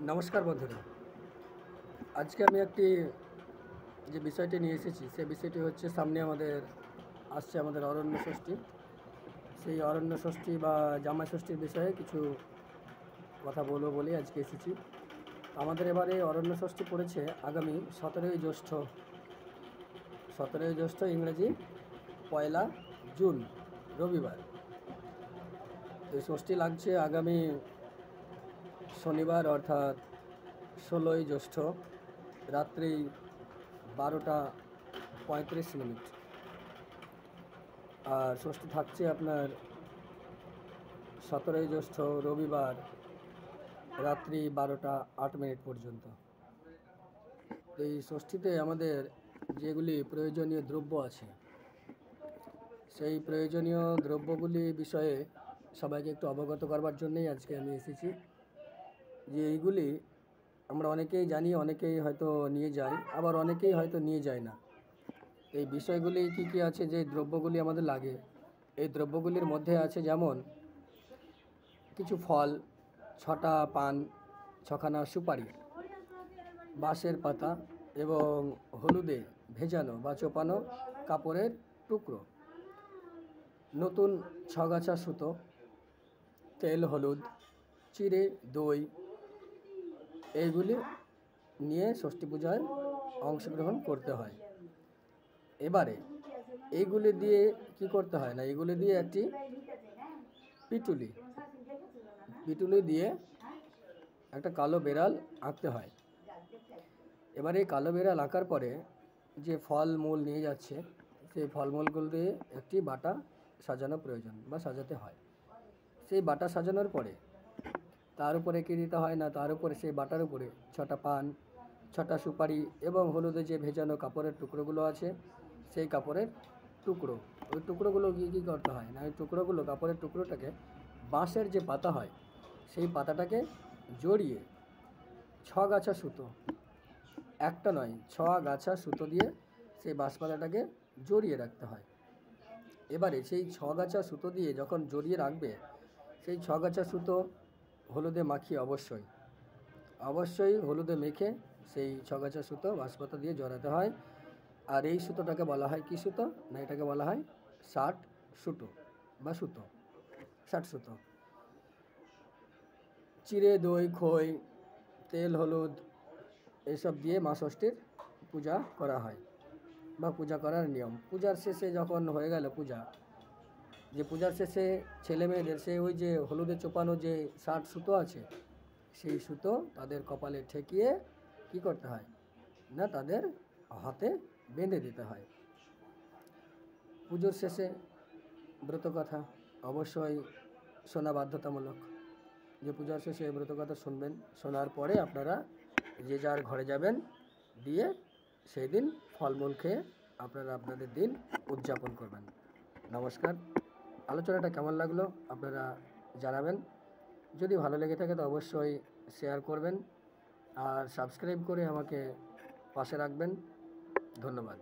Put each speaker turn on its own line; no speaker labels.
নমস্কার বন্ধুরা। আজকে আমি একটি যে বিষয়টি নিয়ে এসেছি সে বিষয়টি হচ্ছে সামনে আমাদের অরণ্য ষষ্ঠী। সেই অরণ্য ষষ্ঠী বা জামাই ষষ্ঠীর বিষয়ে কিছু কথা বলবো বলে আজকে এসেছি। আমাদের এবারে অরণ্য ষষ্ঠী পড়েছে আগামী 17ই জ্যৈষ্ঠ। 17ই জ্যৈষ্ঠ ইংরেজি 1 জুন রবিবার। এই ষষ্ঠী লাগছে আগামী শনিবার অর্থাৎ 16ই জ্যৈষ্ঠ রাত্রি 12টা 35 মিনিট। আর ষষ্ঠী থাকছে আপনার 17ই জ্যৈষ্ঠ রবিবার রাত্রি 12টা 8 মিনিট পর্যন্ত। এই ষষ্ঠীতে আমাদের যেগুলি প্রয়োজনীয় দ্রব্য আছে সেই প্রয়োজনীয় দ্রব্যগুলি বিষয়ে সবাইকে একটু অবগত করবার জন্যই আজকে আমি এসেছি। যে এইগুলি আমরা অনেকেই জানি, অনেকেই হয়তো নিয়ে যায়, আবার অনেকেই হয়তো নিয়ে যায় না। এই বিষয়গুলি কি কি আছে, যে দ্রব্যগুলি আমাদের লাগে, এই দ্রব্যগুলির মধ্যে আছে যেমন কিছু ফল, 6টা পান, 6খানা সুপারি, বাঁশের পাতা এবং হলুদে ভেজানো বা চোপানো কাপড়ের টুকরো, নতুন 6গাছা সুতো, তেল, হলুদ, চিড়ে, দই, এইগুলি নিয়ে ষষ্ঠী পূজায় অংশগ্রহণ করতে হয়। এবারে এইগুলি দিয়ে কি করতে হয় না, এইগুলি দিয়ে একটি পিটুলি দিয়ে একটা কালো বেড়াল আঁকতে হয়। এবারে এই কালো বেড়াল আঁকার পরে যে ফলমূল নিয়ে যাচ্ছে সেই ফলমূলগুলো দিয়ে একটি বাটা সাজানো প্রয়োজন বা সাজাতে হয়। সেই বাটা সাজানোর পরে তার উপরে কি দিতে হয় না, তার উপরে সেই বাটার উপরে 6টা পান, 6টা সুপারি এবং হলুদে যে ভেজানো কাপড়ের টুকরোগুলো আছে সেই কাপড়ের টুকরো, ওই টুকরোগুলো গিয়ে কী করতে হয় না, ওই টুকরোগুলো কাপড়ের টুকরোটাকে বাঁশের যে পাতা হয় সেই পাতাটাকে জড়িয়ে 6গাছা সুতো, একটা নয় 6গাছা সুতো দিয়ে সেই বাঁশ পাতাটাকে জড়িয়ে রাখতে হয়। এবারে সেই 6গাছা সুতো দিয়ে যখন জড়িয়ে রাখবে, সেই 6গাছা সুতো হলুদে মাখিয়ে অবশ্যই হলুদে মেখে সেই 6গাছা সুতো বাঁশপাতা দিয়ে জড়াতে হয়। আর এই সুতোটাকে বলা হয় কী সুতো না, এটাকে বলা হয় 60 সুতো বা সুতো, 60 সুতো। চিড়ে, দই, খই, তেল, হলুদ এইসব দিয়ে মা ষষ্ঠীর পূজা করা হয় বা পূজা করার নিয়ম। পূজার শেষে যখন হয়ে গেল পূজা, যে পূজার শেষে ছেলে মেয়েদের সে ওই যে হলুদে চোপানো যে 60 সুতো আছে সেই সুতো তাদের কপালে ঠেকিয়ে কি করতে হয় না, তাদের হাতে বেঁধে দিতে হয়। পুজোর শেষে ব্রতকথা অবশ্যই শোনা বাধ্যতামূলক। যে পূজার শেষে ব্রতকথা শুনবেন, শোনার পরে আপনারা যে যার ঘরে যাবেন, দিয়ে সেই দিন ফলমূল খেয়ে আপনারা আপনাদের দিন উদযাপন করবেন। নমস্কার। আলোচনাটা কেমন লাগলো আপনারা জানাবেন। যদি ভালো লেগে থাকে তো অবশ্যই শেয়ার করবেন আর সাবস্ক্রাইব করে আমাকে পাশে রাখবেন। ধন্যবাদ।